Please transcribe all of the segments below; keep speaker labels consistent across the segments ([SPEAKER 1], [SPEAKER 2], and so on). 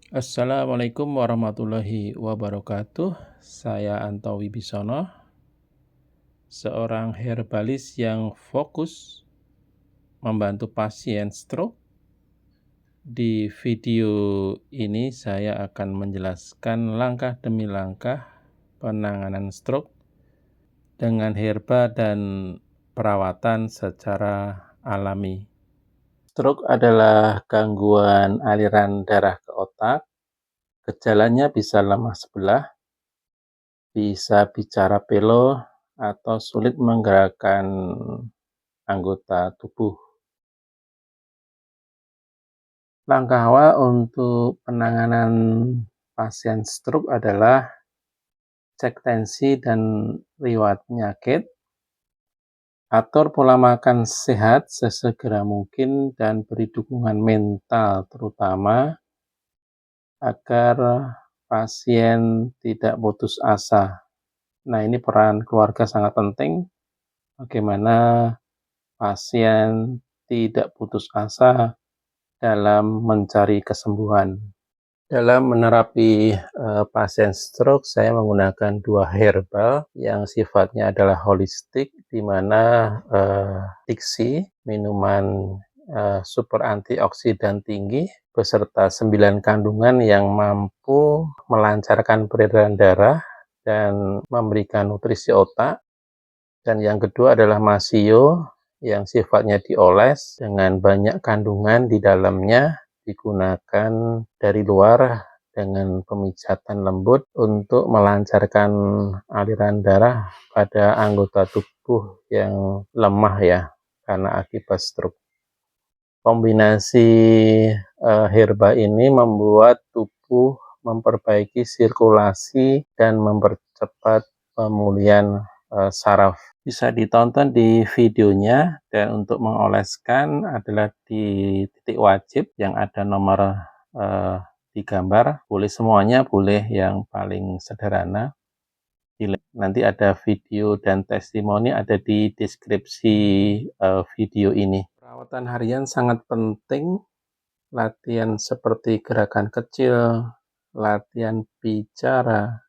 [SPEAKER 1] Assalamualaikum warahmatullahi wabarakatuh. Saya Anto Wibisono, seorang herbalis yang fokus membantu pasien stroke. Di video ini saya akan menjelaskan langkah demi langkah penanganan stroke dengan herba dan perawatan secara alami. Stroke adalah gangguan aliran darah ke otak. Gejalanya bisa lemah sebelah, bisa bicara pelo, atau sulit menggerakkan anggota tubuh. Langkah awal untuk penanganan pasien stroke adalah cek tensi dan riwayat penyakit, atur pola makan sehat sesegera mungkin, dan beri dukungan mental terutama agar pasien tidak putus asa. Nah, ini peran keluarga sangat penting, bagaimana pasien tidak putus asa dalam mencari kesembuhan. Dalam menerapi pasien stroke, saya menggunakan 2 herbal yang sifatnya adalah holistik, di mana Dixi, minuman super antioksidan tinggi, beserta 9 kandungan yang mampu melancarkan peredaran darah dan memberikan nutrisi otak. Dan yang kedua adalah Masio yang sifatnya dioles dengan banyak kandungan di dalamnya, digunakan dari luar dengan pemijatan lembut untuk melancarkan aliran darah pada anggota tubuh yang lemah ya, karena akibat stroke. Kombinasi herba ini membuat tubuh memperbaiki sirkulasi dan mempercepat pemulihan saraf. Bisa ditonton di videonya, dan untuk mengoleskan adalah di titik wajib yang ada nomor di gambar. Boleh semuanya, boleh yang paling sederhana. Nanti ada video dan testimoni ada di deskripsi video ini. Perawatan harian sangat penting. Latihan seperti gerakan kecil, latihan bicara,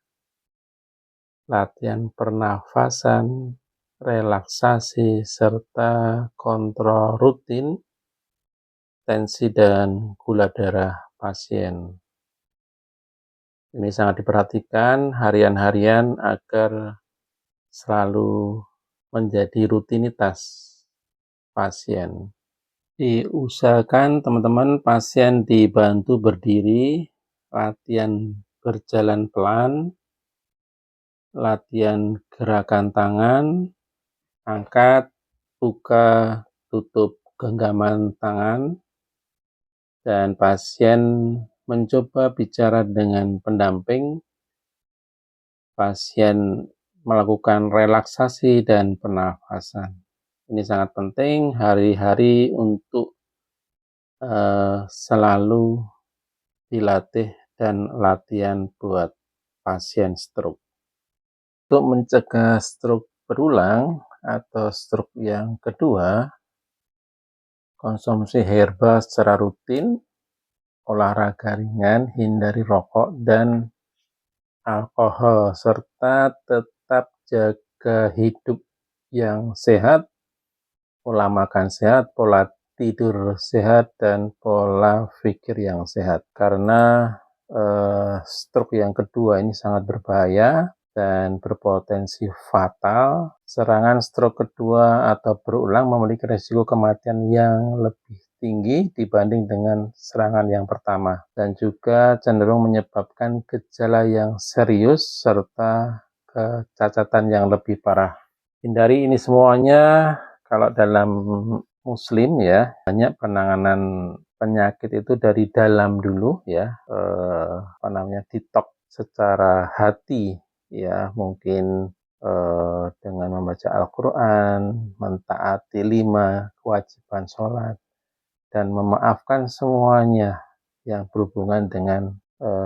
[SPEAKER 1] latihan pernafasan, relaksasi, serta kontrol rutin tensi dan gula darah pasien. Ini sangat diperhatikan harian-harian agar selalu menjadi rutinitas pasien. Diusahakan teman-teman pasien dibantu berdiri, latihan berjalan pelan, latihan gerakan tangan, angkat, buka, tutup genggaman tangan, dan pasien mencoba bicara dengan pendamping. Pasien melakukan relaksasi dan pernafasan. Ini sangat penting hari-hari untuk selalu dilatih dan latihan buat pasien stroke. Untuk mencegah stroke berulang atau stroke yang kedua, konsumsi herba secara rutin, olahraga ringan, hindari rokok dan alkohol, serta tetap jaga hidup yang sehat, pola makan sehat, pola tidur sehat, dan pola pikir yang sehat. Karena stroke yang kedua ini sangat berbahaya dan berpotensi fatal. Serangan stroke kedua atau berulang memiliki risiko kematian yang lebih tinggi dibanding dengan serangan yang pertama, dan juga cenderung menyebabkan gejala yang serius serta kecacatan yang lebih parah. Hindari ini semuanya. Kalau dalam Muslim ya, banyak penanganan penyakit itu dari dalam dulu ya, detox secara hati ya, mungkin dengan membaca Al-Quran, mentaati 5 kewajiban sholat, dan memaafkan semuanya yang berhubungan dengan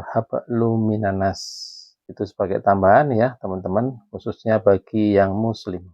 [SPEAKER 1] hablum minanas. Itu sebagai tambahan ya teman-teman, khususnya bagi yang Muslim.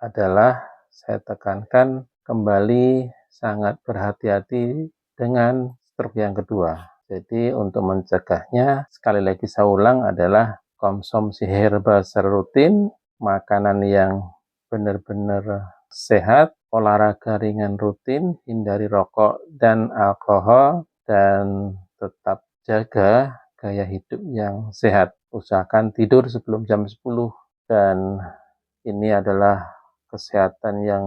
[SPEAKER 1] adalah saya tekankan kembali sangat berhati-hati dengan stroke yang kedua. Jadi untuk mencegahnya, sekali lagi saya ulang, adalah konsumsi herbal secara rutin, makanan yang benar-benar sehat, olahraga ringan rutin, hindari rokok dan alkohol, dan tetap jaga gaya hidup yang sehat. Usahakan tidur sebelum jam 10, dan ini adalah kesehatan yang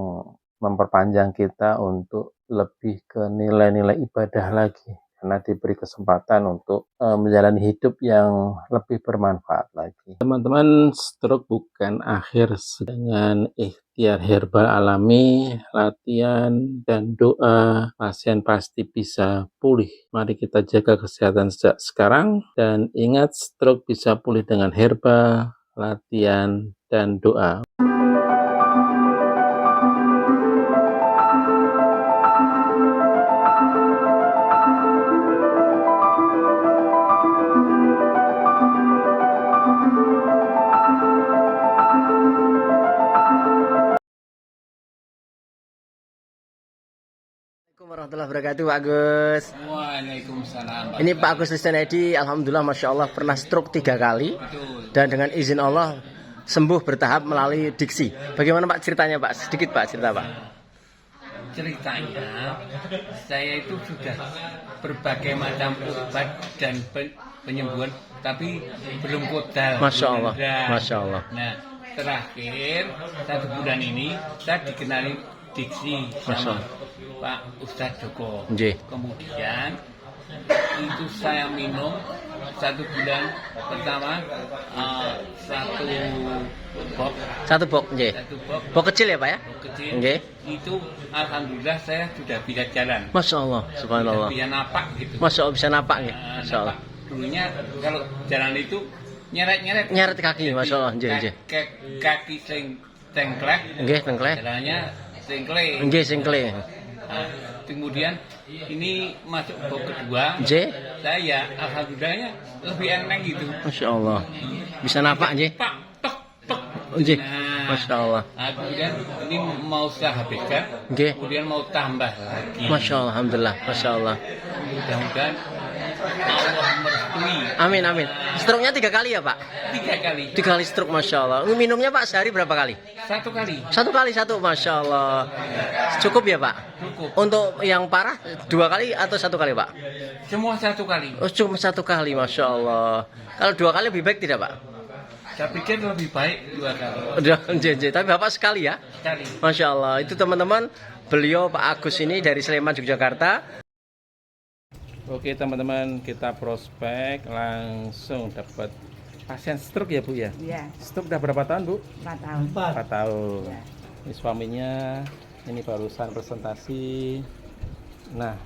[SPEAKER 1] memperpanjang kita untuk lebih ke nilai-nilai ibadah lagi, karena diberi kesempatan untuk menjalani hidup yang lebih bermanfaat lagi. Teman-teman, stroke bukan akhir. Dengan ikhtiar herbal alami, latihan, dan doa, pasien pasti bisa pulih. Mari kita jaga kesehatan sejak sekarang, dan ingat, stroke bisa pulih dengan herbal, latihan, dan doa.
[SPEAKER 2] Assalamualaikum warahmatullahi wabarakatuh, Pak Agus.
[SPEAKER 3] Waalaikumsalam.
[SPEAKER 2] Ini Pak Agus Listianedi, alhamdulillah, masya Allah, pernah stroke 3 kali.
[SPEAKER 3] Betul.
[SPEAKER 2] Dan dengan izin Allah sembuh bertahap melalui diksi. Bagaimana Pak ceritanya, Pak? Sedikit Pak cerita, Pak.
[SPEAKER 3] Ceritanya, saya itu sudah berbagai macam obat dan penyembuhan, tapi belum kodal.
[SPEAKER 2] Masya Allah,
[SPEAKER 3] Beneran.
[SPEAKER 2] masya Allah.
[SPEAKER 3] Nah, terakhir 1 bulan ini saya dikenali diksi sama Pak Ustadz Joko.
[SPEAKER 2] Nggih.
[SPEAKER 3] Kemudian itu saya minum 1 bulan pertama
[SPEAKER 2] 1 box, nggih.
[SPEAKER 3] 1 box
[SPEAKER 2] Box kecil ya, Pak ya?
[SPEAKER 3] kecil.
[SPEAKER 2] Nggih.
[SPEAKER 3] Itu alhamdulillah saya sudah bisa jalan.
[SPEAKER 2] Masya Allah, subhanallah.
[SPEAKER 3] Bisa napak gitu.
[SPEAKER 2] Masya Allah, bisa napak nggih. Masya Allah.
[SPEAKER 3] Napak. Dulunya kalau jalan itu nyeret-nyeret.
[SPEAKER 2] Nyeret kaki, masya Allah, nggih, nggih.
[SPEAKER 3] Kaki sing tengklek.
[SPEAKER 2] Nggih, tengklek.
[SPEAKER 3] Jalannya tengklek.
[SPEAKER 2] Nggih, singkle.
[SPEAKER 3] Nah, kemudian ini masuk box kedua.
[SPEAKER 2] Nggih.
[SPEAKER 3] Saya alhamdulillahnya lebih enteng gitu.
[SPEAKER 2] Masya Allah. Bisa napak nggih.
[SPEAKER 3] Pak, tok, tok.
[SPEAKER 2] Nggih.
[SPEAKER 3] Nah,
[SPEAKER 2] Masya Allah.
[SPEAKER 3] kemudian ini mau saya habiskan.
[SPEAKER 2] Nggih.
[SPEAKER 3] Kemudian mau tambah lagi.
[SPEAKER 2] Masya Allah, alhamdulillah, masya Allah.
[SPEAKER 3] Mudah-mudahan Allah merestui.
[SPEAKER 2] Amin, amin. Stroke-nya 3 kali ya, Pak?
[SPEAKER 3] 3 kali.
[SPEAKER 2] 3 kali stroke, masya Allah. Minumnya Pak sehari berapa kali?
[SPEAKER 3] 1 kali.
[SPEAKER 2] 1 kali 1, masya Allah. Cukup ya, Pak?
[SPEAKER 3] Cukup.
[SPEAKER 2] Untuk yang parah 2 kali atau 1 kali, Pak?
[SPEAKER 3] Semua 1 kali.
[SPEAKER 2] Oh, cuma 1 kali, masya Allah. Kalau 2 kali lebih baik tidak, Pak?
[SPEAKER 3] Saya pikir lebih baik 2 kali.
[SPEAKER 2] Udah, tapi Bapak sekali ya?
[SPEAKER 3] Sekali.
[SPEAKER 2] Masya Allah. Itu teman-teman, beliau Pak Agus ini dari Sleman, Yogyakarta.
[SPEAKER 1] Oke teman-teman, kita prospek langsung dapat pasien stroke ya Bu ya?
[SPEAKER 4] Iya,
[SPEAKER 1] Stroke udah berapa tahun Bu?
[SPEAKER 4] 4 tahun.
[SPEAKER 1] 4 tahun.
[SPEAKER 4] Ya.
[SPEAKER 1] Ini suaminya, ini barusan presentasi. Nah,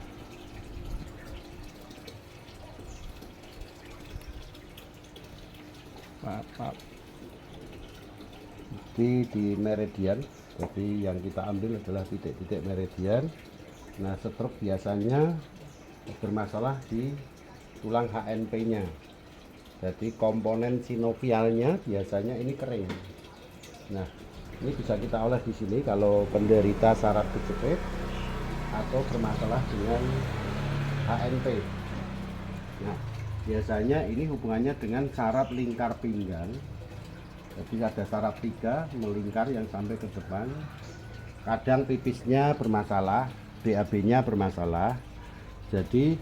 [SPEAKER 1] maaf.
[SPEAKER 5] Di meridian, jadi yang kita ambil adalah titik-titik meridian. Nah, stroke biasanya bermasalah di tulang HNP-nya. Jadi komponen sinovialnya biasanya ini kering. Nah, ini bisa kita olah di sini kalau penderita saraf kejepit atau bermasalah dengan HNP. Nah, biasanya ini hubungannya dengan saraf lingkar pinggang. Jadi ada saraf 3 melingkar yang sampai ke depan. Kadang pipisnya bermasalah, BAB-nya bermasalah. Jadi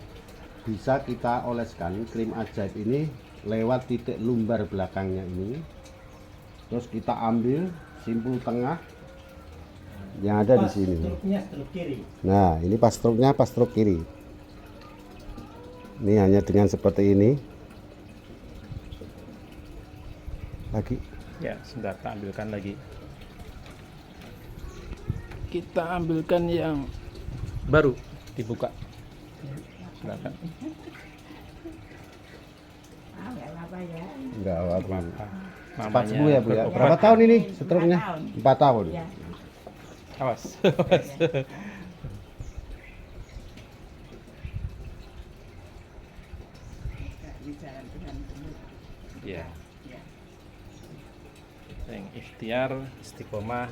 [SPEAKER 5] bisa kita oleskan krim ajaib ini lewat titik lumbar belakangnya ini. Terus kita ambil simpul tengah yang ada di sini. Nah, ini pas stroke-nya pas stroke kiri. Ini hanya dengan seperti ini. Lagi.
[SPEAKER 1] Ya, sebentar kita ambilkan lagi. Kita ambilkan yang baru dibuka. Silakan.
[SPEAKER 4] Enggak apa-apa ya.
[SPEAKER 5] Enggak apa-apa.
[SPEAKER 1] Namanya
[SPEAKER 5] 40 ya Bu ya.
[SPEAKER 1] berobat.
[SPEAKER 5] Berapa tahun ini stroke-nya? 4 tahun.
[SPEAKER 4] Ya.
[SPEAKER 1] Awas.
[SPEAKER 4] Di jalan Tuhan benar.
[SPEAKER 1] Ya.
[SPEAKER 4] Ya.
[SPEAKER 1] sing ikhtiar istiqomah.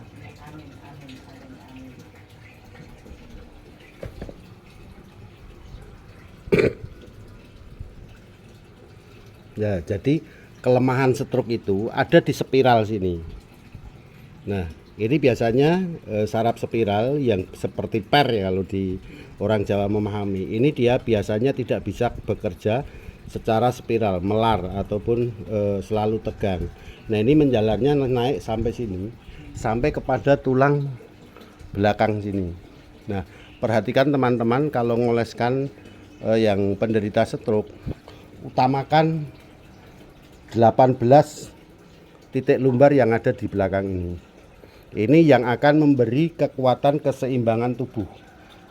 [SPEAKER 5] Ya, jadi kelemahan stroke itu ada di spiral sini. Nah, ini biasanya saraf spiral yang seperti per ya kalau di orang Jawa memahami. Ini dia biasanya tidak bisa bekerja secara spiral, melar ataupun selalu tegang. Nah, ini menjalarnya naik sampai sini, sampai kepada tulang belakang sini. Nah, perhatikan teman-teman kalau ngoleskan yang penderita stroke, utamakan 18 titik lumbar yang ada di belakang ini. Ini yang akan memberi kekuatan keseimbangan tubuh.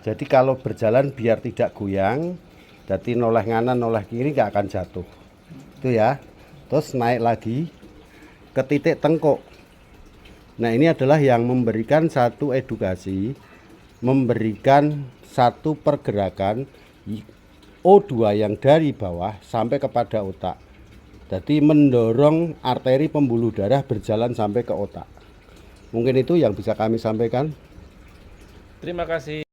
[SPEAKER 5] Jadi kalau berjalan biar tidak goyang, jadi noleh kanan noleh kiri gak akan jatuh. Itu ya. Terus naik lagi ke titik tengkuk. Nah, ini adalah yang memberikan satu edukasi, memberikan satu pergerakan O2 yang dari bawah sampai kepada otak. Jadi mendorong arteri pembuluh darah berjalan sampai ke otak. Mungkin itu yang bisa kami sampaikan.
[SPEAKER 1] Terima kasih.